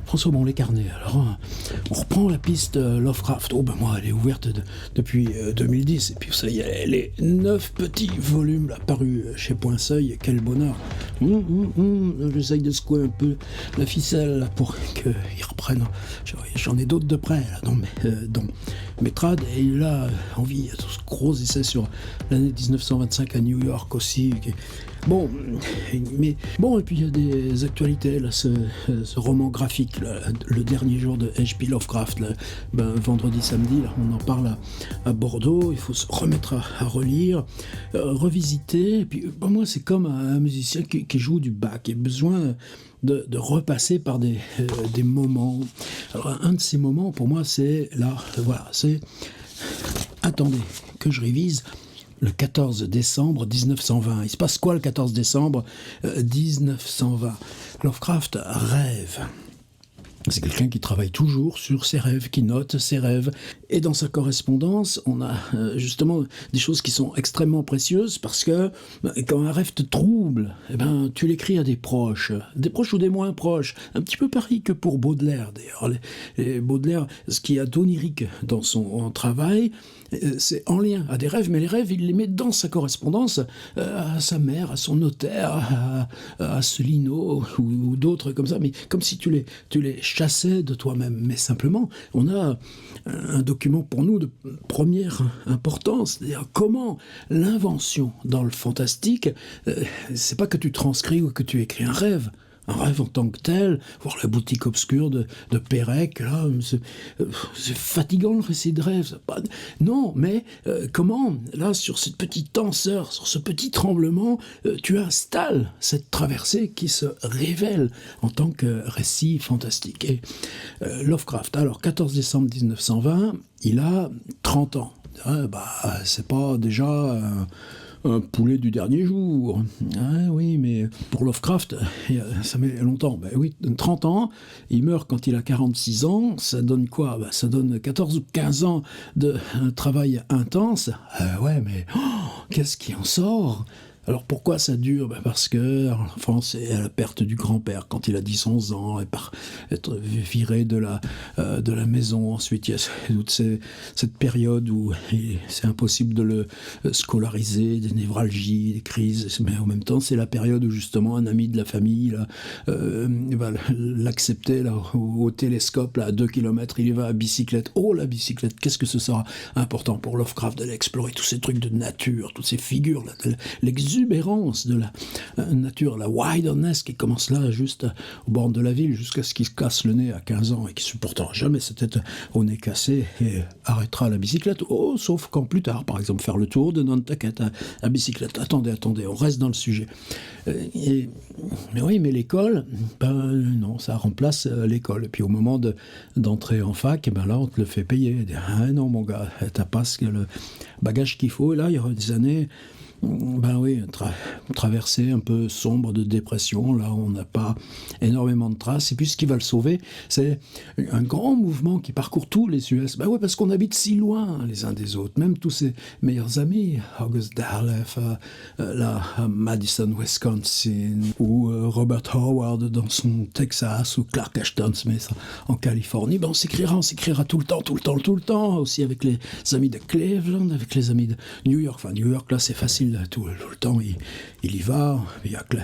François Bon, les carnets. Alors, on reprend la piste Lovecraft. Oh, ben moi, elle est ouverte depuis 2010. Et puis, ça y est, les 9 petits volumes là, parus chez Point Seuil. Quel bonheur. J'essaye de secouer un peu la ficelle là, pour qu'ils reprennent. J'en ai d'autres de près, là, dont Métrade. Et il a envie de ce gros essai sur l'année 1925 à New York aussi. Bon, et puis il y a des actualités, là, ce roman graphique, là, le dernier jour de H.P. Lovecraft, là, vendredi, samedi, là, on en parle à Bordeaux, il faut se remettre à relire, revisiter, et puis moi c'est comme un musicien qui joue du Bach, qui a besoin de repasser par des moments. Alors un de ces moments, pour moi, c'est là, voilà, c'est... Attendez, que je révise... Le 14 décembre 1920. Il se passe quoi le 14 décembre 1920 ? Lovecraft rêve. C'est quelqu'un qui travaille toujours sur ses rêves, qui note ses rêves. Et dans sa correspondance, on a justement des choses qui sont extrêmement précieuses parce que quand un rêve te trouble, tu l'écris à des proches ou des moins proches. Un petit peu pareil que pour Baudelaire d'ailleurs. Baudelaire, ce qui a d'onirique dans son travail, c'est en lien à des rêves, mais les rêves, il les met dans sa correspondance à sa mère, à son notaire, à Asselineau ou d'autres comme ça, mais comme si tu les chassais de toi-même. Mais simplement, on a un document pour nous de première importance, c'est-à-dire comment l'invention dans le fantastique, c'est pas que tu transcris ou que tu écris un rêve en tant que tel, voir la boutique obscure de Pérec, là, c'est fatigant le récit de rêve. Non, mais comment, là, sur cette petite tenseur, sur ce petit tremblement, tu installes cette traversée qui se révèle en tant que récit fantastique. Et Lovecraft, alors 14 décembre 1920, il a 30 ans. C'est pas déjà... un poulet du dernier jour. Ah oui, mais pour Lovecraft, ça met longtemps. 30 ans, il meurt quand il a 46 ans, ça donne quoi ? Ça donne 14 ou 15 ans de travail intense. Mais qu'est-ce qui en sort ? Alors pourquoi ça dure ? Parce que en France, c'est à la perte du grand-père quand il a 10-11 ans, et par être viré de la maison. Ensuite, il y a toute cette période où c'est impossible de le scolariser, des névralgies, des crises. Mais en même temps, c'est la période où justement un ami de la famille va l'accepter là, au télescope là, à 2 km. Il y va à bicyclette. Oh, la bicyclette, qu'est-ce que ce sera important pour Lovecraft d'aller explorer tous ces trucs de nature, toutes ces figures là, l'exubérance de la nature, la wilderness qui commence là, juste au bord de la ville, jusqu'à ce qu'il se casse le nez à 15 ans et qui supportera jamais sa tête au nez cassé et arrêtera la bicyclette. Oh, sauf quand plus tard, par exemple, faire le tour de Nantucket à bicyclette. Attendez, on reste dans le sujet. Mais l'école, non, ça remplace l'école. Et puis au moment d'entrer en fac, là, on te le fait payer. Ah non, mon gars, t'as pas le bagage qu'il faut. Et là, il y aura des années... traversée un peu sombre de dépression, là on n'a pas énormément de traces, et puis ce qui va le sauver, c'est un grand mouvement qui parcourt tous les US, parce qu'on habite si loin les uns des autres, même tous ses meilleurs amis, August Derleth, à Madison, Wisconsin, ou Robert Howard dans son Texas, ou Clark Ashton Smith en Californie, on s'écrira tout le temps, aussi avec les amis de Cleveland, avec les amis de New York, New York là c'est facile, tout le temps il y va, il y a que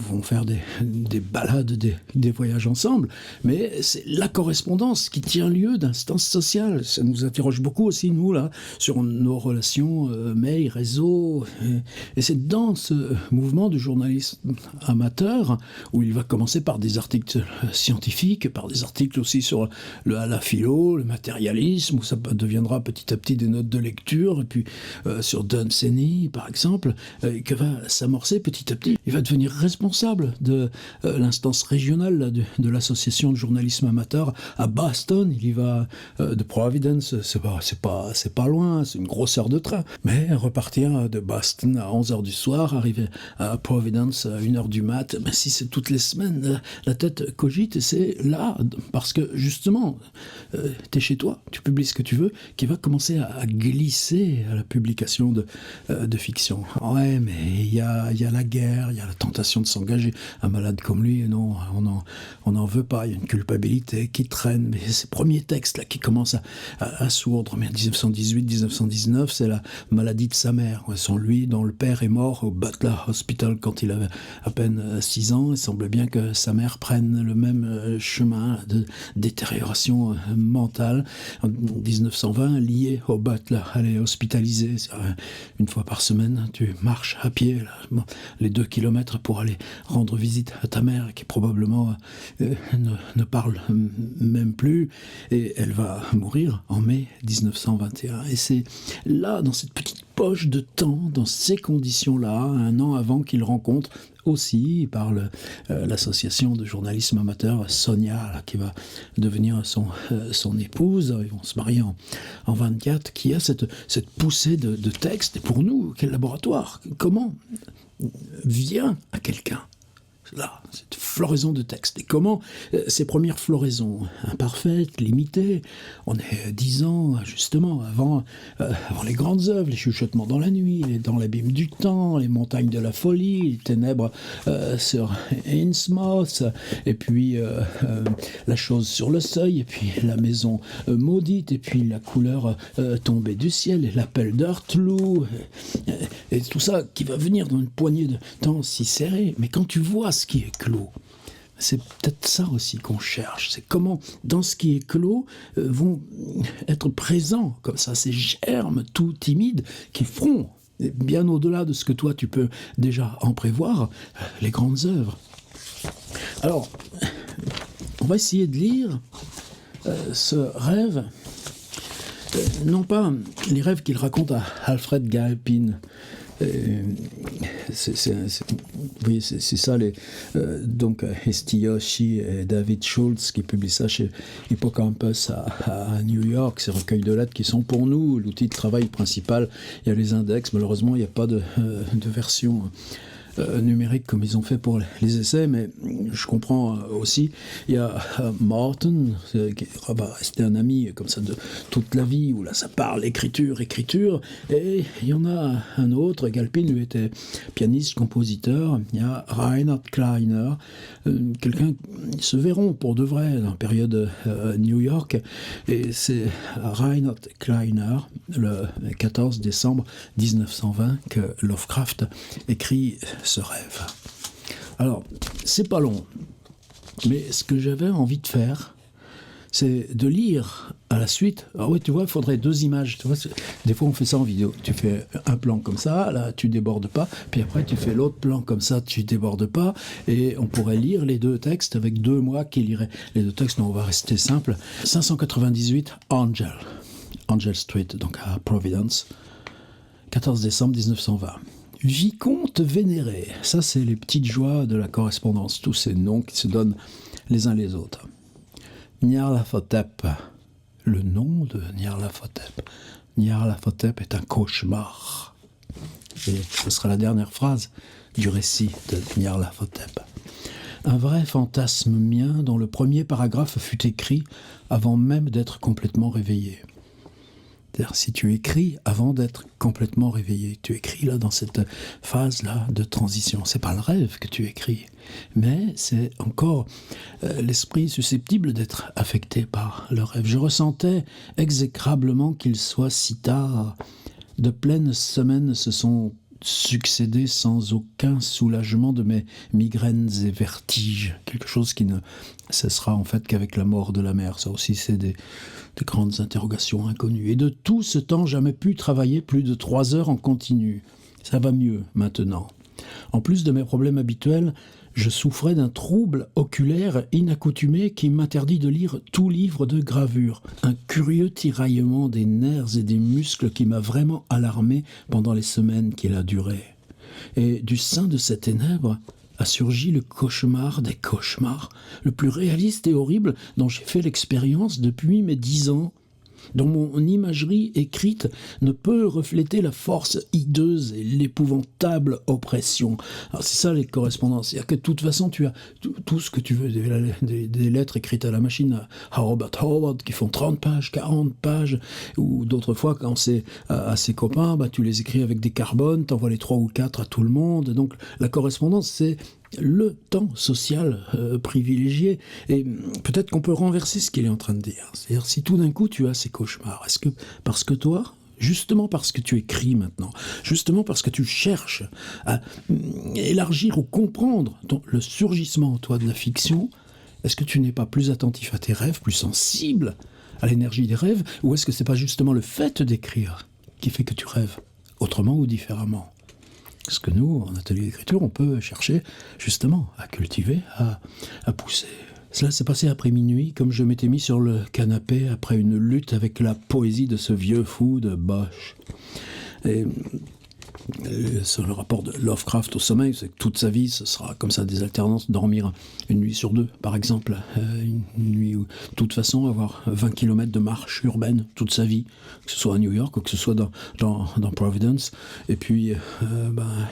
vont faire des balades, des voyages ensemble, mais c'est la correspondance qui tient lieu d'instances sociales. Ça nous interroge beaucoup aussi, nous, là, sur nos relations mail, réseau, et c'est dans ce mouvement du journalisme amateur où il va commencer par des articles scientifiques, par des articles aussi sur la philo, le matérialisme, où ça deviendra petit à petit des notes de lecture, et puis sur Dunsany, par exemple, que va s'amorcer petit à petit. Il va devenir responsable de l'instance régionale là, de l'association de journalisme amateur à Boston. Il y va de Providence, c'est pas loin, c'est une grosse heure de train. Mais repartir de Boston à 11h du soir, arriver à Providence à 1h du mat, si c'est toutes les semaines, la tête cogite, et c'est là, parce que justement, t'es chez toi, tu publies ce que tu veux, qui va commencer à glisser à la publication de fiction. Ouais, mais il y a la guerre, il y a la tentation l'impression de s'engager. Un malade comme lui, non, on n'en veut pas. Il y a une culpabilité qui traîne. Mais ces premiers textes là qui commencent à sourdre, mais en 1918-1919, c'est la maladie de sa mère. Sans lui, dont le père est mort au Butler Hospital quand il avait à peine 6 ans. Il semble bien que sa mère prenne le même chemin de détérioration mentale. En 1920, liée au Butler, elle est hospitalisée. Une fois par semaine, tu marches à pied les 2 kilomètres pour aller rendre visite à ta mère qui probablement ne parle même plus, et elle va mourir en mai 1921. Et c'est là, dans cette petite poche de temps, dans ces conditions-là, un an avant qu'il rencontre aussi par l'association de journalisme amateur Sonia, là, qui va devenir son épouse. Ils vont se marier en 24, qui a cette poussée de texte. Et pour nous, quel laboratoire, comment vient à quelqu'un là, cette floraison de texte. Et comment ces premières floraisons, imparfaites, limitées, on est 10 ans, justement, avant les grandes œuvres, les chuchotements dans la nuit, dans l'abîme du temps, les montagnes de la folie, les ténèbres sur Innsmouth, et puis la chose sur le seuil, et puis la maison maudite, et puis la couleur tombée du ciel, et l'appel d'Artlou, et tout ça qui va venir dans une poignée de temps si serrée. Mais quand tu vois ce qui est clos, c'est peut-être ça aussi qu'on cherche. C'est comment, dans ce qui est clos, vont être présents, comme ça, ces germes tout timides qui feront, bien au-delà de ce que toi tu peux déjà en prévoir, les grandes œuvres. Alors, on va essayer de lire ce rêve, non pas les rêves qu'il raconte à Alfred Galpin. C'est ça, donc Hesti Yoshi et David Schultz qui publient ça chez Hippocampus à New York, ces recueils de lettres qui sont pour nous l'outil de travail principal. Il y a les index, malheureusement il n'y a pas de version numérique comme ils ont fait pour les essais, mais je comprends aussi. Il y a Martin, qui va rester un ami comme ça de toute la vie, où là ça parle écriture, et il y en a un autre, Galpin lui était pianiste, compositeur. Il y a Reinhard Kleiner, quelqu'un, ils se verront pour de vrai dans la période New York, et c'est Reinhard Kleiner, le 14 décembre 1920, que Lovecraft écrit ce rêve. Alors, c'est pas long, mais ce que j'avais envie de faire, c'est de lire à la suite. Ah ouais, tu vois, il faudrait 2 images. Tu vois, des fois, on fait ça en vidéo. Tu fais un plan comme ça, là, tu débordes pas. Puis après, tu fais l'autre plan comme ça, tu débordes pas. Et on pourrait lire les 2 textes avec 2 mois qui liraient les 2 textes. Non, on va rester simple. 598, Angel Street, donc à Providence, 14 décembre 1920. Vicomte vénéré, ça c'est les petites joies de la correspondance, tous ces noms qui se donnent les uns les autres. Nyarlathotep, le nom de Nyarlathotep. Nyarlathotep est un cauchemar. Et ce sera la dernière phrase du récit de Nyarlathotep. Un vrai fantasme mien dont le premier paragraphe fut écrit avant même d'être complètement réveillé. C'est-à-dire, si tu écris avant d'être complètement réveillé, tu écris là dans cette phase-là de transition. C'est pas le rêve que tu écris, mais c'est encore l'esprit susceptible d'être affecté par le rêve. Je ressentais exécrablement qu'il soit si tard. De pleines semaines se sont succédées sans aucun soulagement de mes migraines et vertiges. Quelque chose qui ne cessera en fait qu'avec la mort de la mère. Ça aussi, c'est des grandes interrogations inconnues. Et de tout ce temps, jamais pu travailler plus de 3 heures en continu. Ça va mieux maintenant. En plus de mes problèmes habituels, je souffrais d'un trouble oculaire inaccoutumé qui m'interdit de lire tout livre de gravure. Un curieux tiraillement des nerfs et des muscles qui m'a vraiment alarmé pendant les semaines qu'il a duré. Et du sein de ces ténèbres a surgi le cauchemar des cauchemars, le plus réaliste et horrible dont j'ai fait l'expérience depuis mes 10 ans, dont mon imagerie écrite ne peut refléter la force hideuse et l'épouvantable oppression. Alors c'est ça les correspondances, c'est-à-dire que de toute façon tu as tout ce que tu veux, des lettres écrites à la machine à Robert Howard qui font 30 pages, 40 pages, ou d'autres fois quand c'est à ses copains, tu les écris avec des carbones, t'envoies les 3 ou 4 à tout le monde. Donc la correspondance, c'est le temps social privilégié. Et peut-être qu'on peut renverser ce qu'il est en train de dire. C'est-à-dire, si tout d'un coup tu as ces cauchemars, est-ce que parce que toi, justement parce que tu écris maintenant, justement parce que tu cherches à élargir ou comprendre le surgissement en toi de la fiction, est-ce que tu n'es pas plus attentif à tes rêves, plus sensible à l'énergie des rêves, ou est-ce que c'est pas justement le fait d'écrire qui fait que tu rêves, autrement ou différemment? Parce que nous, en atelier d'écriture, on peut chercher justement à cultiver, à pousser. Cela s'est passé après minuit, comme je m'étais mis sur le canapé après une lutte avec la poésie de ce vieux fou de Bosch. Et sur le rapport de Lovecraft au sommeil, c'est que toute sa vie, ce sera comme ça, des alternances, dormir une nuit sur deux, par exemple. Une nuit où, de toute façon, avoir 20 km de marche urbaine toute sa vie, que ce soit à New York ou que ce soit dans Providence. Et puis,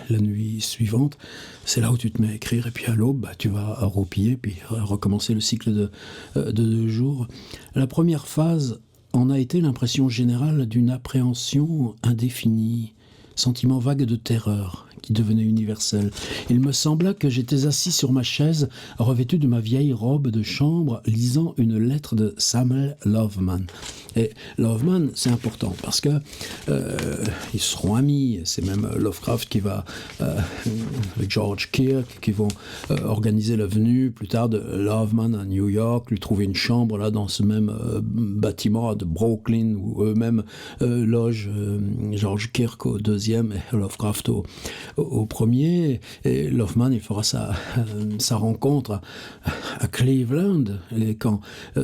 la nuit suivante, c'est là où tu te mets à écrire, et puis à l'aube, tu vas roupiller, puis recommencer le cycle de 2 jours. La première phase en a été l'impression générale d'une appréhension indéfinie, sentiment vague de terreur qui devenait universel. Il me sembla que j'étais assis sur ma chaise, revêtu de ma vieille robe de chambre, lisant une lettre de Samuel Loveman. Et Loveman, c'est important parce que ils seront amis. C'est même Lovecraft qui va, avec George Kirk, qui vont organiser la venue plus tard de Loveman à New York, lui trouver une chambre là dans ce même bâtiment de Brooklyn où eux-mêmes logent George Kirk au 2e et Lovecraft au 1er. Et Loveman, il fera sa rencontre à Cleveland, et quand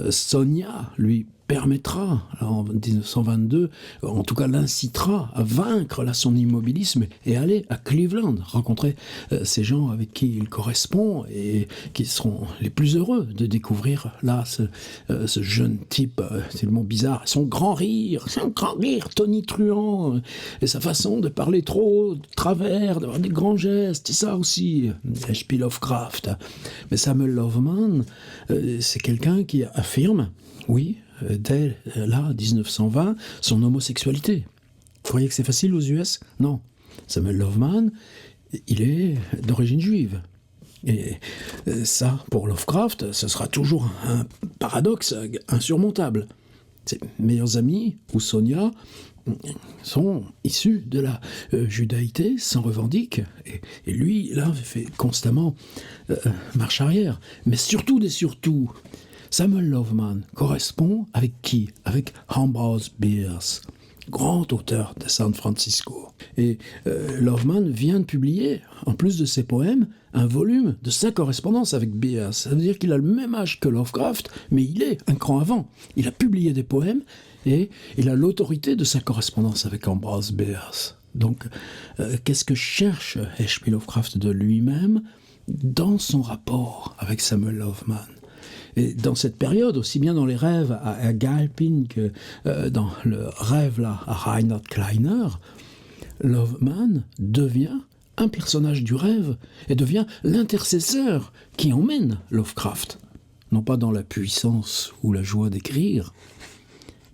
Sonia lui permettra, en 1922, en tout cas l'incitera à vaincre là, son immobilisme et aller à Cleveland, rencontrer ces gens avec qui il correspond et qui seront les plus heureux de découvrir là ce jeune type, tellement bizarre, son grand rire tonitruant, et sa façon de parler trop de travers, d'avoir des grands gestes, c'est ça aussi, H.P. Lovecraft. Mais Samuel Loveman, c'est quelqu'un qui affirme, oui, dès là, 1920, son homosexualité. Vous croyez que c'est facile aux US? Non. Samuel Loveman, il est d'origine juive. Et ça, pour Lovecraft, ce sera toujours un paradoxe insurmontable. Ses meilleurs amis, ou Sonia, sont issus de la judaïté, s'en revendiquent. Et lui, là, fait constamment marche arrière. Mais surtout, Samuel Loveman correspond avec qui? Avec Ambrose Bierce, grand auteur de San Francisco. Et Loveman vient de publier, en plus de ses poèmes, un volume de sa correspondance avec Bierce. Ça veut dire qu'il a le même âge que Lovecraft, mais il est un cran avant. Il a publié des poèmes et il a l'autorité de sa correspondance avec Ambrose Bierce. Donc, qu'est-ce que cherche H.P. Lovecraft de lui-même dans son rapport avec Samuel Loveman? Et dans cette période, aussi bien dans les rêves à Galpin que dans le rêve là, à Reinhard Kleiner, Loveman devient un personnage du rêve et devient l'intercesseur qui emmène Lovecraft. Non pas dans la puissance ou la joie d'écrire,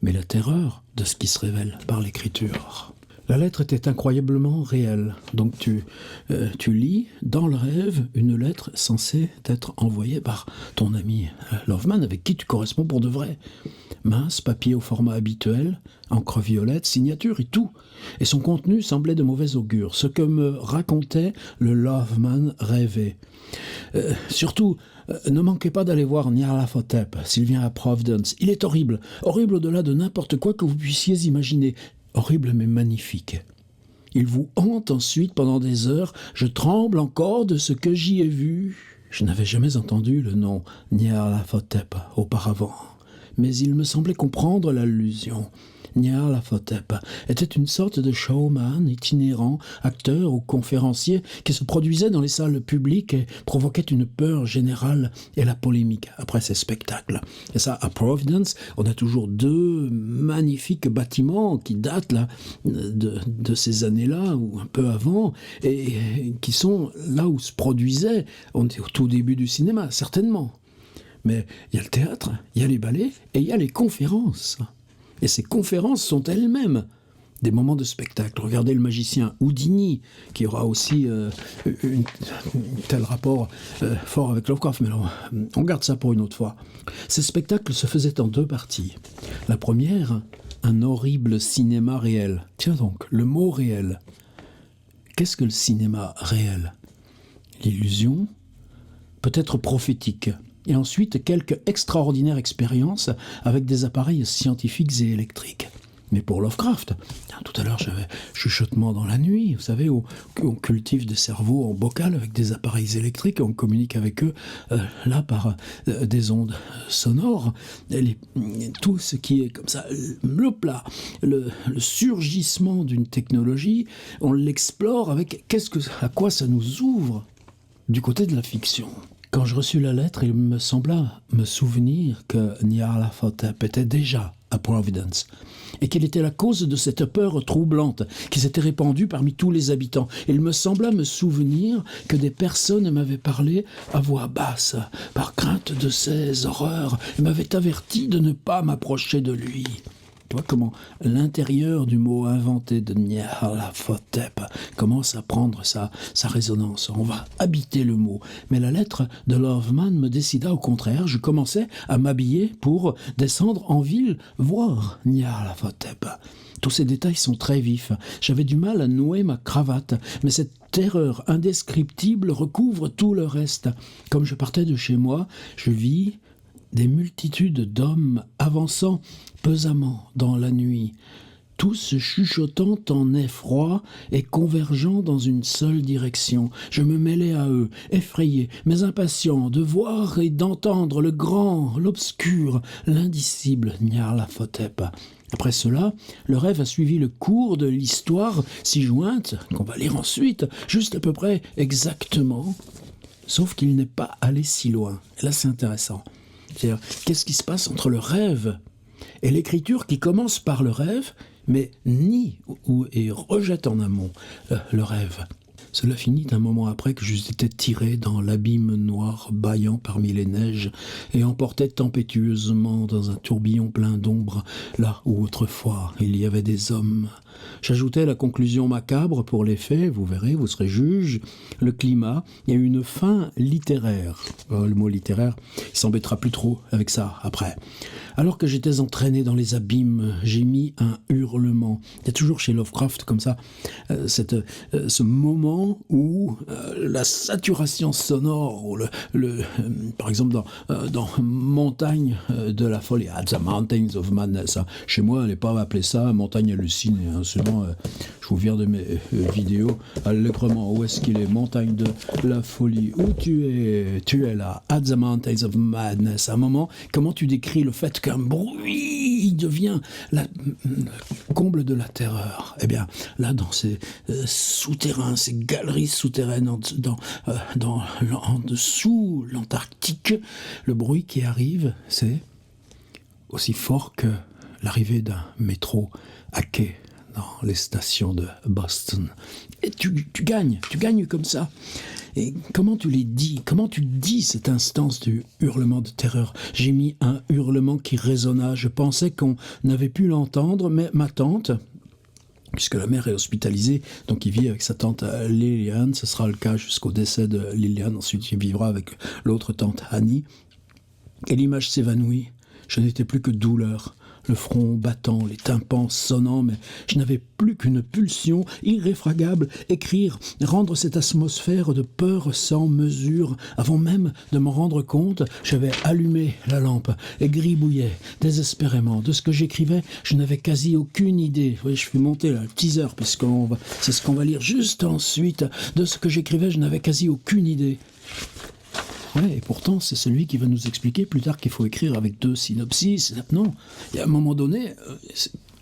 mais la terreur de ce qui se révèle par l'écriture. La lettre était incroyablement réelle. Donc tu lis dans le rêve une lettre censée être envoyée par ton ami Loveman, avec qui tu corresponds pour de vrai. Mince, papier au format habituel, encre violette, signature et tout. Et son contenu semblait de mauvais augure, ce que me racontait le Loveman rêvé. Surtout, ne manquez pas d'aller voir Nyarlathotep s'il vient à Providence. Il est horrible, horrible au-delà de n'importe quoi que vous puissiez imaginer. Horrible mais magnifique. Il vous hante ensuite pendant des heures. Je tremble encore de ce que j'y ai vu. Je n'avais jamais entendu le nom Nyarlathotep auparavant, mais il me semblait comprendre l'allusion. Nyarlathotep était une sorte de showman itinérant, acteur ou conférencier qui se produisait dans les salles publiques et provoquait une peur générale et la polémique après ses spectacles. Et ça, à Providence, on a toujours 2 magnifiques bâtiments qui datent là, de ces années-là, ou un peu avant, et qui sont là où se produisait, on est au tout début du cinéma, certainement. Mais il y a le théâtre, il y a les ballets, et il y a les conférences. Et ces conférences sont elles-mêmes des moments de spectacle. Regardez le magicien Houdini, qui aura aussi un tel rapport fort avec Lovecraft, mais alors, on garde ça pour une autre fois. Ces spectacles se faisaient en 2 parties. La première, un horrible cinéma réel. Tiens donc, le mot réel. Qu'est-ce que le cinéma réel ? L'illusion, peut-être prophétique. Et ensuite, quelques extraordinaires expériences avec des appareils scientifiques et électriques. Mais pour Lovecraft, tout à l'heure j'avais chuchotement dans la nuit, vous savez, où on cultive des cerveaux en bocal avec des appareils électriques, on communique avec eux là par des ondes sonores. Tout ce qui est comme ça, le plat, le surgissement d'une technologie, on l'explore avec à quoi ça nous ouvre du côté de la fiction. Quand je reçus la lettre, il me sembla me souvenir que Nyarlathotep était déjà à Providence, et quelle était la cause de cette peur troublante qui s'était répandue parmi tous les habitants. Il me sembla me souvenir que des personnes m'avaient parlé à voix basse, par crainte de ces horreurs, et m'avaient averti de ne pas m'approcher de lui. Tu vois comment l'intérieur du mot inventé de Nyarlathotep commence à prendre sa résonance. On va habiter le mot. Mais la lettre de Loveman me décida au contraire. Je commençais à m'habiller pour descendre en ville voir Nyarlathotep. Tous ces détails sont très vifs. J'avais du mal à nouer ma cravate, mais cette terreur indescriptible recouvre tout le reste. Comme je partais de chez moi, je vis des multitudes d'hommes avançant pesamment dans la nuit, tous chuchotant en effroi et convergeant dans une seule direction. Je me mêlais à eux, effrayé, mais impatient de voir et d'entendre le grand, l'obscur, l'indicible Nyarlathotep. Après cela, le rêve a suivi le cours de l'histoire si jointe, qu'on va lire ensuite, juste à peu près exactement, sauf qu'il n'est pas allé si loin. Et là, c'est intéressant. C'est-à-dire, qu'est-ce qui se passe entre le rêve et l'écriture qui commence par le rêve, mais nie et rejette en amont le rêve. Cela finit un moment après que j'eusse été tiré dans l'abîme noir bâillant parmi les neiges et emporté tempétueusement dans un tourbillon plein d'ombre, là où autrefois il y avait des hommes. J'ajoutais la conclusion macabre pour les faits, vous verrez, vous serez juge, le climat, il y a une fin littéraire. Le mot littéraire, il s'embêtera plus trop avec ça après. Alors que j'étais entraîné dans les abîmes, j'ai mis un hurlement. Il y a toujours chez Lovecraft comme ça, ce moment où la saturation sonore, ou par exemple dans Montagne de la folie, At the Mountains of Madness, hein. Chez moi, elle n'est pas appelée ça Montagne hallucinée, hein. Seulement, je vous viens de mes vidéos allègrement. Où est-ce qu'il est? Montagne de la folie. Où tu es là, At the Mountains of Madness. À un moment, comment tu décris le fait qu'un bruit devient le comble de la terreur? Eh bien, là, dans ces souterrains, ces galeries souterraines en dessous l'Antarctique, le bruit qui arrive, c'est aussi fort que l'arrivée d'un métro à quai dans les stations de Boston. Et tu gagnes comme ça. Et comment tu dis cette instance du hurlement de terreur? J'ai mis un hurlement qui résonna. Je pensais qu'on n'avait pu l'entendre, mais ma tante, puisque la mère est hospitalisée, donc il vit avec sa tante Liliane, ce sera le cas jusqu'au décès de Liliane, ensuite il vivra avec l'autre tante Annie, et l'image s'évanouit. Je n'étais plus que douleur, le front battant, les tympans sonnant, mais je n'avais plus qu'une pulsion irréfragable, écrire, rendre cette atmosphère de peur sans mesure. Avant même de m'en rendre compte, j'avais allumé la lampe et gribouillais désespérément. De ce que j'écrivais, je n'avais quasi aucune idée. Oui, je fais monter là, le teaser, c'est ce qu'on va lire juste ensuite. De ce que j'écrivais, je n'avais quasi aucune idée. Ouais, et pourtant, c'est celui qui va nous expliquer plus tard qu'il faut écrire avec 2 synopsis. Non, et à un moment donné,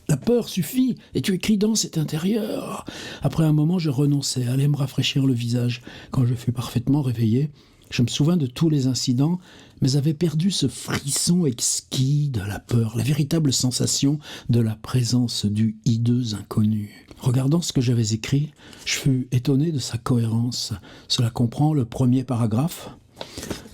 la peur suffit, et tu écris dans cet intérieur. Après un moment, je renonçais, allais me rafraîchir le visage. Quand je fus parfaitement réveillé, je me souvins de tous les incidents, mais avais perdu ce frisson exquis de la peur, la véritable sensation de la présence du hideux inconnu. Regardant ce que j'avais écrit, je fus étonné de sa cohérence. Cela comprend le premier paragraphe,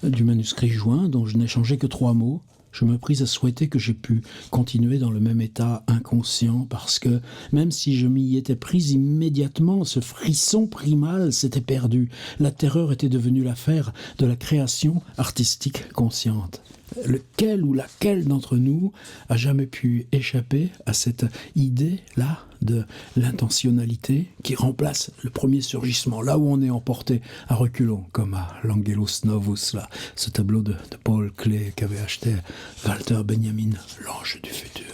du manuscrit joint, dont je n'ai changé que 3 mots, je me pris à souhaiter que j'ai pu continuer dans le même état inconscient, parce que, même si je m'y étais pris immédiatement, ce frisson primal s'était perdu. La terreur était devenue l'affaire de la création artistique consciente. Lequel ou laquelle d'entre nous a jamais pu échapper à cette idée-là de l'intentionnalité qui remplace le premier surgissement, là où on est emporté à reculons, comme à l'Angelus Novus, là, ce tableau de Paul Klee qu'avait acheté Walter Benjamin, l'ange du futur.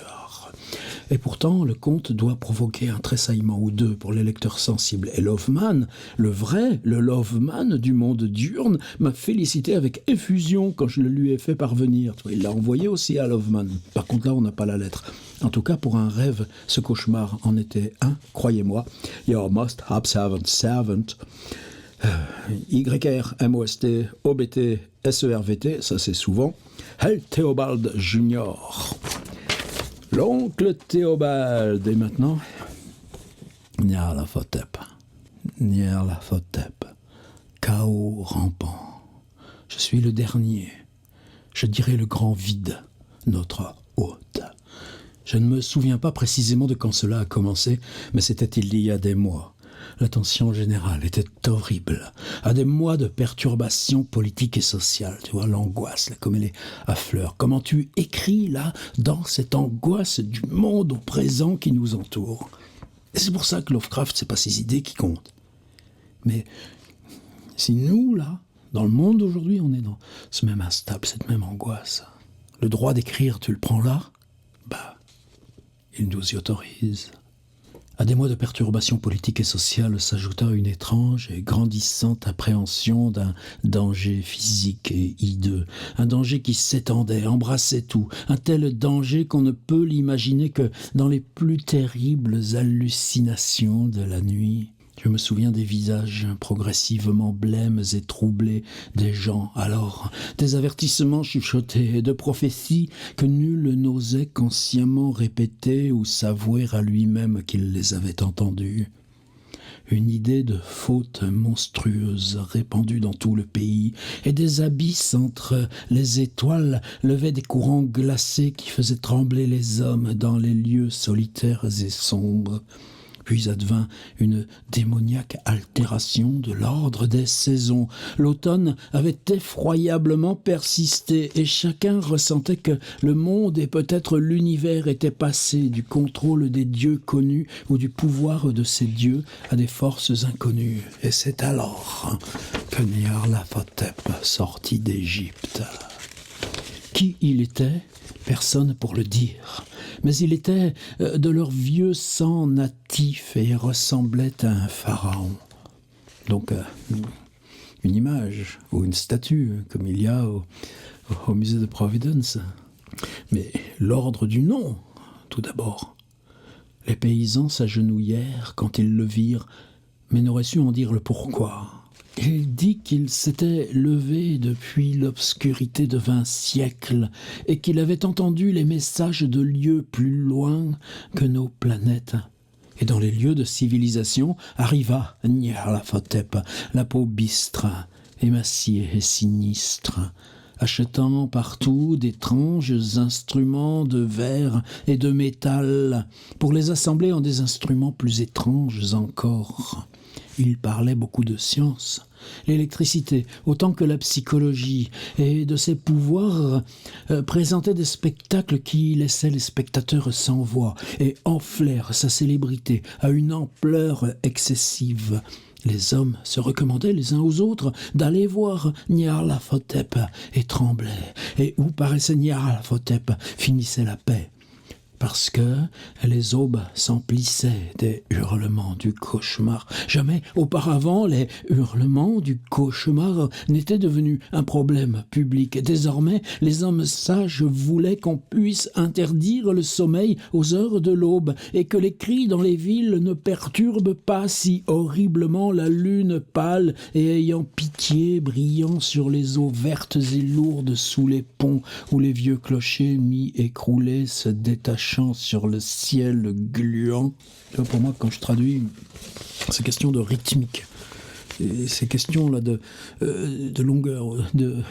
Et pourtant, le conte doit provoquer un tressaillement ou deux pour les lecteurs sensibles. Et Loveman, le vrai, le Loveman du monde diurne, m'a félicité avec effusion quand je le lui ai fait parvenir. Il l'a envoyé aussi à Loveman. Par contre, là, on n'a pas la lettre. En tout cas, pour un rêve, ce cauchemar en était un, croyez-moi. Your most observant servant. YR, MOST, OBT, SERVT, ça c'est souvent. Hell Theobald Junior. L'oncle Théobald. Et maintenant, Nyarlathotep. Nyarlathotep. Chaos rampant. Je suis le dernier. Je dirais le grand vide, notre hôte. Je ne me souviens pas précisément de quand cela a commencé, mais c'était il y a des mois. La tension générale était horrible. À des mois de perturbations politiques et sociales. Tu vois, l'angoisse, là, comme elle est à fleur. Comment tu écris, là, dans cette angoisse du monde au présent qui nous entoure. Et c'est pour ça que Lovecraft, c'est pas ses idées qui comptent. Mais si nous, là, dans le monde d'aujourd'hui, on est dans ce même instable, cette même angoisse. Le droit d'écrire, tu le prends là, bah, il nous y autorise. À des mois de perturbations politiques et sociales s'ajouta une étrange et grandissante appréhension d'un danger physique et hideux, un danger qui s'étendait, embrassait tout, un tel danger qu'on ne peut l'imaginer que dans les plus terribles hallucinations de la nuit. Je me souviens des visages progressivement blêmes et troublés des gens, alors des avertissements chuchotés et de prophéties que nul n'osait consciemment répéter ou s'avouer à lui-même qu'il les avait entendues. Une idée de faute monstrueuse répandue dans tout le pays, et des abysses entre les étoiles levaient des courants glacés qui faisaient trembler les hommes dans les lieux solitaires et sombres. Puis advint une démoniaque altération de l'ordre des saisons. L'automne avait effroyablement persisté et chacun ressentait que le monde et peut-être l'univers étaient passés du contrôle des dieux connus ou du pouvoir de ces dieux à des forces inconnues. Et c'est alors que Nyarlathotep sortit d'Égypte. Qui il était ? Personne pour le dire. Mais il était de leur vieux sang natif et ressemblait à un pharaon. Donc, une image ou une statue, comme il y a au musée de Providence. Mais l'ordre du nom, tout d'abord. Les paysans s'agenouillèrent quand ils le virent, mais n'auraient su en dire le pourquoi. Il dit qu'il s'était levé depuis l'obscurité de 20 siècles et qu'il avait entendu les messages de lieux plus loin que nos planètes. Et dans les lieux de civilisation arriva Nyarlathotep, la peau bistre, émaciée et sinistre, achetant partout d'étranges instruments de verre et de métal pour les assembler en des instruments plus étranges encore. Il parlait beaucoup de science, l'électricité autant que la psychologie, et de ses pouvoirs présentait des spectacles qui laissaient les spectateurs sans voix et enflèrent sa célébrité à une ampleur excessive. Les hommes se recommandaient les uns aux autres d'aller voir Nyarlathotep et tremblaient, et où paraissait Nyarlathotep finissait la paix. Parce que les aubes s'emplissaient des hurlements du cauchemar. Jamais auparavant les hurlements du cauchemar n'étaient devenus un problème public. Désormais, les hommes sages voulaient qu'on puisse interdire le sommeil aux heures de l'aube et que les cris dans les villes ne perturbent pas si horriblement la lune pâle et ayant pitié brillant sur les eaux vertes et lourdes sous les ponts où les vieux clochers mi-écroulés se détachent sur le ciel gluant. Pour moi, quand je traduis, c'est question de rythmique. Et ces questions-là de longueur,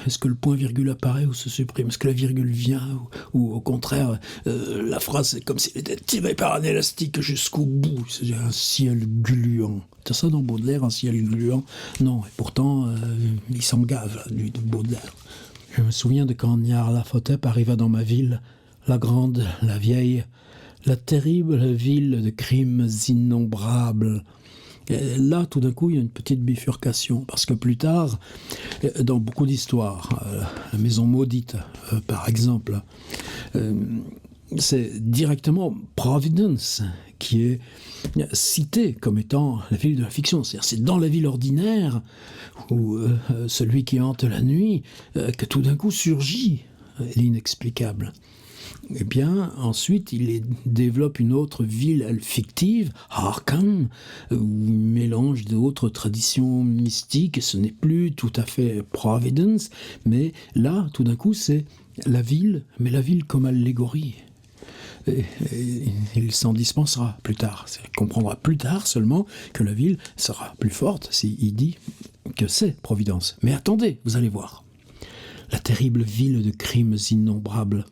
est-ce que le point-virgule apparaît ou se supprime, est-ce que la virgule vient ou au contraire, la phrase est comme s'il était tiré par un élastique jusqu'au bout, c'est un ciel gluant. T'as ça dans Baudelaire, un ciel gluant? Non, et pourtant, il s'en gave, là, de Baudelaire. Je me souviens de quand Nyarlathotep arriva dans ma ville, la grande, la vieille, la terrible ville de crimes innombrables. Et là, tout d'un coup, il y a une petite bifurcation, parce que plus tard, dans beaucoup d'histoires, la maison maudite, par exemple, c'est directement Providence qui est citée comme étant la ville de la fiction. C'est-à-dire, c'est dans la ville ordinaire, ou celui qui hante la nuit, que tout d'un coup surgit l'inexplicable. Eh bien, ensuite, il développe une autre ville fictive, Arkham, où il mélange d'autres traditions mystiques, et ce n'est plus tout à fait Providence, mais là, tout d'un coup, c'est la ville, mais la ville comme allégorie. Et il s'en dispensera plus tard. Il comprendra plus tard seulement que la ville sera plus forte s'il dit que c'est Providence. Mais attendez, vous allez voir. La terrible ville de crimes innombrables.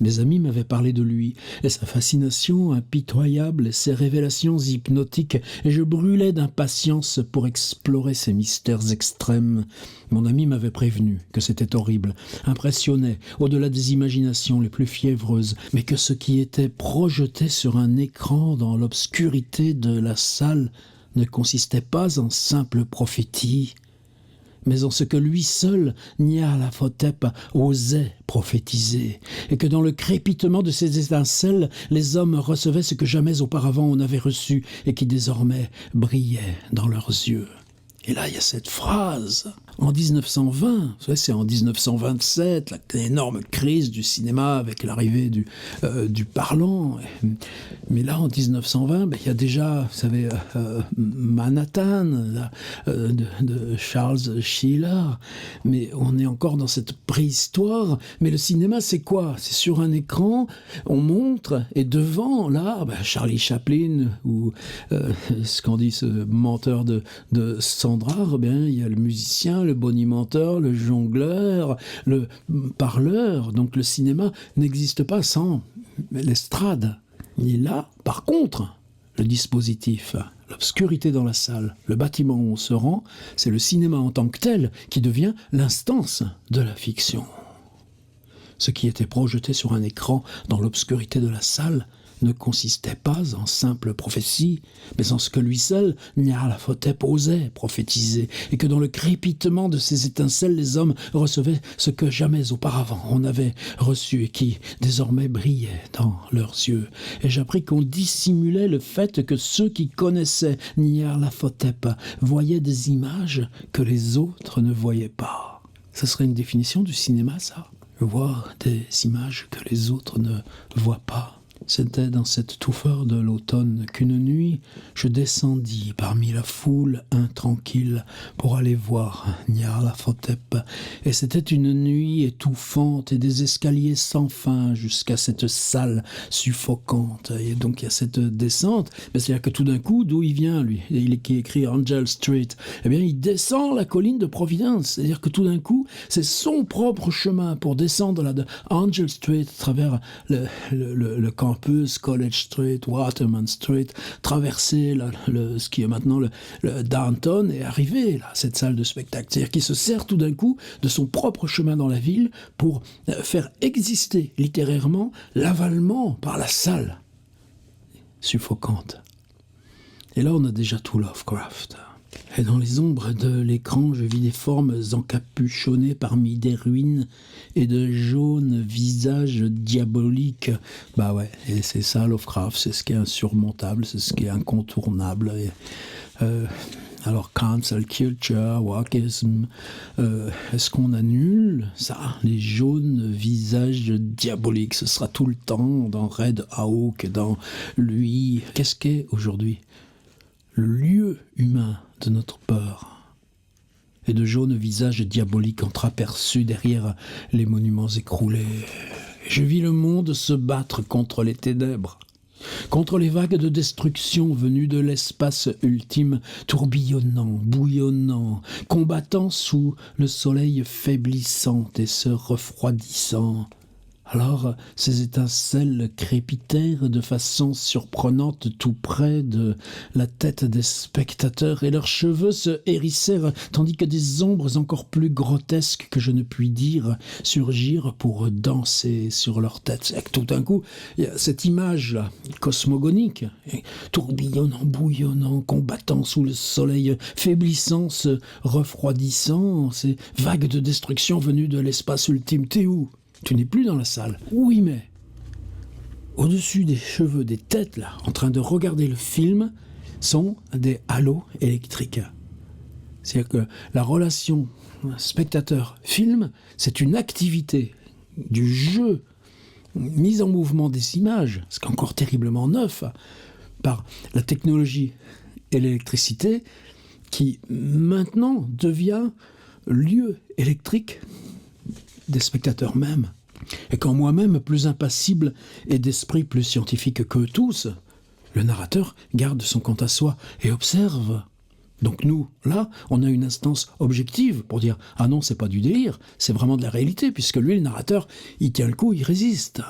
Mes amis m'avaient parlé de lui, et sa fascination impitoyable, et ses révélations hypnotiques, et je brûlais d'impatience pour explorer ces mystères extrêmes. Mon ami m'avait prévenu que c'était horrible, impressionnait, au-delà des imaginations les plus fiévreuses, mais que ce qui était projeté sur un écran dans l'obscurité de la salle ne consistait pas en simple prophétie, mais en ce que lui seul, Nyarlathotep, osait prophétiser, et que dans le crépitement de ses étincelles, les hommes recevaient ce que jamais auparavant on n'avait reçu, et qui désormais brillait dans leurs yeux. Et là, il y a cette phrase. En 1920, vous savez, c'est en 1927, l'énorme crise du cinéma avec l'arrivée du parlant. Mais là, en 1920, il y a déjà, vous savez, Manhattan de Charles Schiller. Mais on est encore dans cette préhistoire. Mais le cinéma, c'est quoi? C'est sur un écran, on montre, et devant, là, Charlie Chaplin, ou ce qu'en dit ce menteur de Sandra, il y a le musicien, le bonimenteur, le jongleur, le parleur. Donc le cinéma n'existe pas sans l'estrade. Il est là, par contre, le dispositif, l'obscurité dans la salle, le bâtiment où on se rend, c'est le cinéma en tant que tel qui devient l'instance de la fiction. Ce qui était projeté sur un écran dans l'obscurité de la salle ne consistait pas en simple prophétie, mais en ce que lui seul, Nyarlathotep, osait prophétiser, et que dans le crépitement de ses étincelles, les hommes recevaient ce que jamais auparavant on avait reçu, et qui désormais brillait dans leurs yeux. Et j'appris qu'on dissimulait le fait que ceux qui connaissaient Nyarlathotep voyaient des images que les autres ne voyaient pas. Ce serait une définition du cinéma, ça? Voir des images que les autres ne voient pas. C'était dans cette touffeur de l'automne qu'une nuit, je descendis parmi la foule intranquille pour aller voir Nyarlathotep. Et c'était une nuit étouffante et des escaliers sans fin jusqu'à cette salle suffocante. Et donc il y a cette descente, mais c'est-à-dire que tout d'un coup, d'où il vient, lui, qui écrit Angel Street, eh bien il descend la colline de Providence. C'est-à-dire que tout d'un coup, c'est son propre chemin pour descendre là de Angel Street à travers le campus, College Street, Waterman Street, traverser ce qui est maintenant le downtown et arriver là, à cette salle de spectacle. C'est-à-dire qu'il se sert tout d'un coup de son propre chemin dans la ville pour faire exister littérairement l'avalement par la salle suffocante. Et là, on a déjà tout Lovecraft. Et dans les ombres de l'écran, je vis des formes encapuchonnées parmi des ruines et de jaunes visages diaboliques. Bah ouais, et c'est ça Lovecraft, c'est ce qui est insurmontable, c'est ce qui est incontournable. Et, alors, cancel culture, wokeism, est-ce qu'on annule ça? Les jaunes visages diaboliques, ce sera tout le temps dans Red Hawk, dans lui. Qu'est-ce qu'est aujourd'hui le lieu humain de notre peur, et de jaunes visages diaboliques entreaperçus derrière les monuments écroulés? Je vis le monde se battre contre les ténèbres, contre les vagues de destruction venues de l'espace ultime, tourbillonnant, bouillonnant, combattant sous le soleil faiblissant et se refroidissant. Alors, ces étincelles crépitèrent de façon surprenante tout près de la tête des spectateurs et leurs cheveux se hérissèrent tandis que des ombres encore plus grotesques que je ne puis dire surgirent pour danser sur leur tête. Et tout d'un coup, il y a cette image-là, cosmogonique, tourbillonnant, bouillonnant, combattant sous le soleil, faiblissant, se refroidissant, ces vagues de destruction venues de l'espace ultime. T'es où ? Tu n'es plus dans la salle. Oui, mais au-dessus des cheveux, des têtes, là, en train de regarder le film, sont des halos électriques. C'est-à-dire que la relation spectateur-film, c'est une activité du jeu, mise en mouvement des images, ce qui est encore terriblement neuf, par la technologie et l'électricité, qui maintenant devient lieu électrique des spectateurs même. Et quand moi-même, plus impassible et d'esprit plus scientifique que tous, le narrateur garde son quant à soi et observe. Donc nous, là, on a une instance objective pour dire « Ah non, c'est pas du délire, c'est vraiment de la réalité, puisque lui, le narrateur, il tient le coup, il résiste. »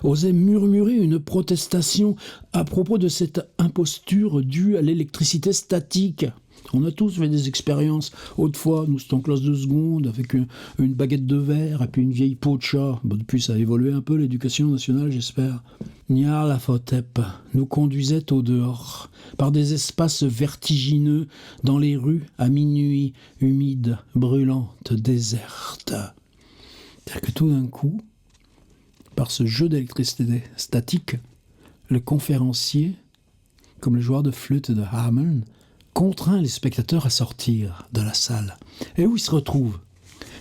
Osait murmurer une protestation à propos de cette imposture due à l'électricité statique. On a tous fait des expériences. Autrefois, nous étions en classe de seconde avec une baguette de verre et puis une vieille peau de chat. Bon, depuis, ça a évolué un peu, l'éducation nationale, j'espère. Nyarlathotep nous conduisait au dehors, par des espaces vertigineux, dans les rues à minuit, humides, brûlantes, désertes. C'est-à-dire que tout d'un coup, par ce jeu d'électricité statique, le conférencier, comme le joueur de flûte de Hameln, contraint les spectateurs à sortir de la salle. Et où ils se retrouvent ?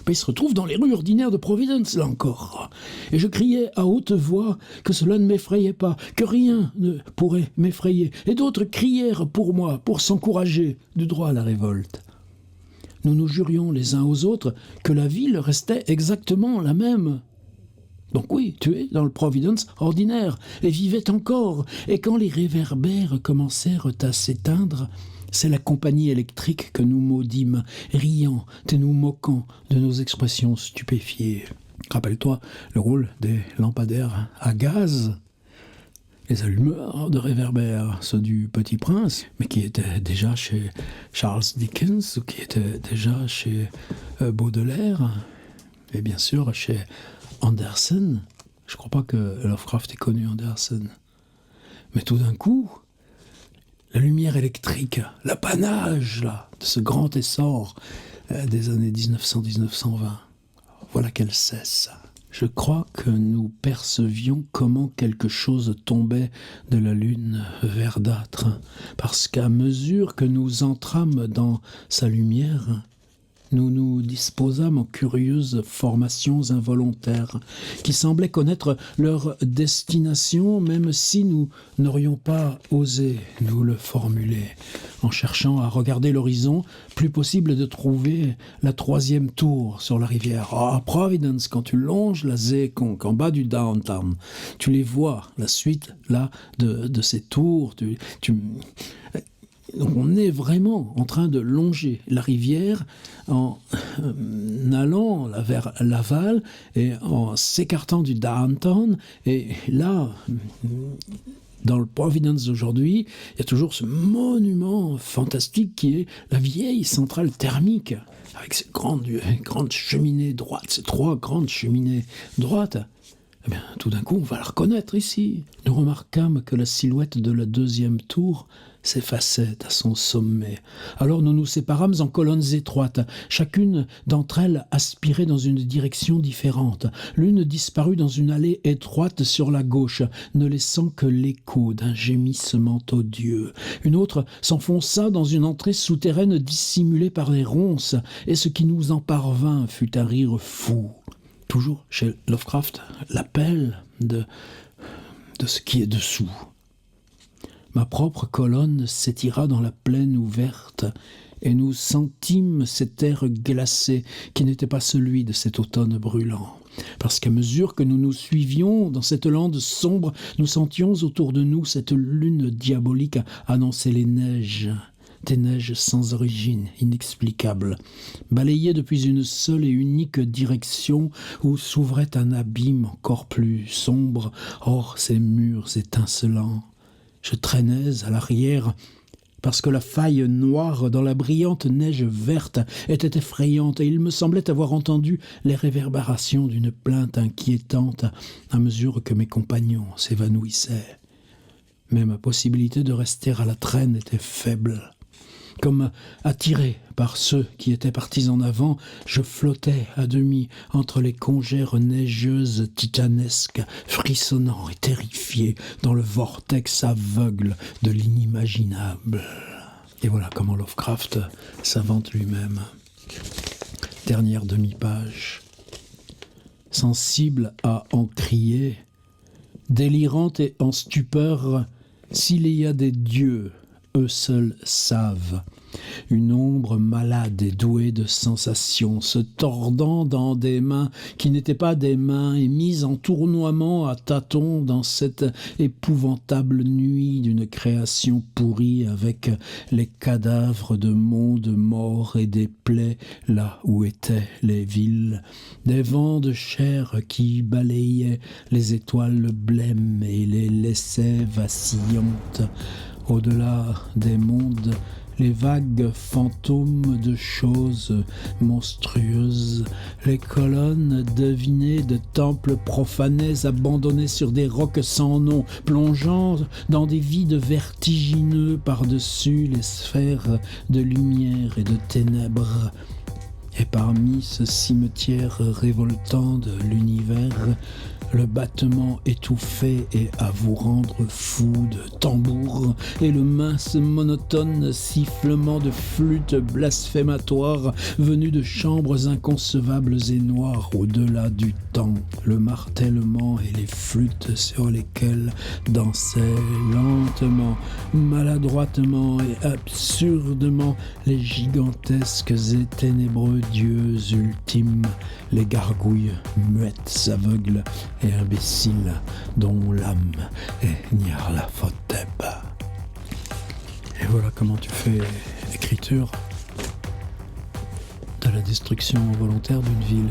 Ils se retrouvent dans les rues ordinaires de Providence, là encore. Et je criais à haute voix que cela ne m'effrayait pas, que rien ne pourrait m'effrayer. Et d'autres crièrent pour moi, pour s'encourager du droit à la révolte. Nous nous jurions les uns aux autres que la ville restait exactement la même. Donc oui, tu es dans le Providence ordinaire, et vivait encore. Et quand les réverbères commencèrent à s'éteindre, c'est la compagnie électrique que nous maudîmes, riant et nous moquant de nos expressions stupéfiées. Rappelle-toi le rôle des lampadaires à gaz, les allumeurs de réverbères, ceux du Petit Prince, mais qui étaient déjà chez Charles Dickens, ou qui étaient déjà chez Baudelaire, et bien sûr chez Andersen. Je ne crois pas que Lovecraft ait connu Andersen. Mais tout d'un coup, la lumière électrique, l'apanage là, de ce grand essor des années 1900-1920, voilà qu'elle cesse. Je crois que nous percevions comment quelque chose tombait de la lune verdâtre, parce qu'à mesure que nous entrâmes dans sa lumière, nous nous disposâmes en curieuses formations involontaires qui semblaient connaître leur destination, même si nous n'aurions pas osé nous le formuler. En cherchant à regarder l'horizon, plus possible de trouver la troisième tour sur la rivière. Ah, Providence, quand tu longes la Zéconque en bas du downtown, tu les vois, la suite là de ces tours. Donc on est vraiment en train de longer la rivière en allant vers Laval et en s'écartant du downtown. Et là, dans le Providence d'aujourd'hui, il y a toujours ce monument fantastique qui est la vieille centrale thermique, avec ces grandes cheminées droites, ces 3 grandes cheminées droites. Eh bien, tout d'un coup, on va la reconnaître ici. Nous remarquâmes que la silhouette de la 2e tour s'effaçait à son sommet. Alors nous nous séparâmes en colonnes étroites, chacune d'entre elles aspirait dans une direction différente. L'une disparut dans une allée étroite sur la gauche, ne laissant que l'écho d'un gémissement odieux. Une autre s'enfonça dans une entrée souterraine dissimulée par des ronces, et ce qui nous en parvint fut un rire fou. Toujours chez Lovecraft, l'appel de ce qui est dessous. Ma propre colonne s'étira dans la plaine ouverte, et nous sentîmes cet air glacé qui n'était pas celui de cet automne brûlant. parce qu'à mesure que nous nous suivions dans cette lande sombre, nous sentions autour de nous cette lune diabolique annoncer les neiges, des neiges sans origine, inexplicables, balayées depuis une seule et unique direction où s'ouvrait un abîme encore plus sombre hors ces murs étincelants. Je traînais à l'arrière, parce que la faille noire dans la brillante neige verte était effrayante et il me semblait avoir entendu les réverbérations d'une plainte inquiétante à mesure que mes compagnons s'évanouissaient. Mais ma possibilité de rester à la traîne était faible. Comme attiré par ceux qui étaient partis en avant, je flottais à demi entre les congères neigeuses titanesques, frissonnant et terrifié dans le vortex aveugle de l'inimaginable. Et voilà comment Lovecraft s'invente lui-même. Dernière demi-page. Sensible à en crier, délirante et en stupeur, s'il y a des dieux, eux seuls savent. Une ombre malade et douée de sensations, se tordant dans des mains qui n'étaient pas des mains et mise en tournoiement à tâtons dans cette épouvantable nuit d'une création pourrie avec les cadavres de mondes morts et des plaies là où étaient les villes, des vents de chair qui balayaient les étoiles blêmes et les laissaient vacillantes. Au-delà des mondes, les vagues fantômes de choses monstrueuses, les colonnes devinées de temples profanés abandonnés sur des rocs sans nom, plongeant dans des vides vertigineux par-dessus les sphères de lumière et de ténèbres. Et parmi ce cimetière révoltant de l'univers, le battement étouffé et à vous rendre fou de tambours et le mince monotone sifflement de flûtes blasphématoires venues de chambres inconcevables et noires au-delà du temps, le martèlement et les flûtes sur lesquelles dansaient lentement, maladroitement et absurdement les gigantesques et ténébreux dieux ultimes, les gargouilles muettes aveugles et imbécile dont l'âme est Nyarlathotep. Et voilà comment tu fais écriture de la destruction volontaire d'une ville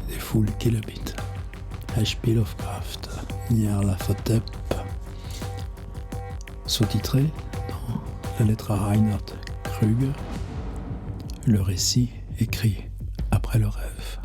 et des foules qui l'habitent. H.P. Lovecraft, Nyarlathotep, sous-titré dans la lettre à Reinhard Krüger, le récit écrit après le rêve.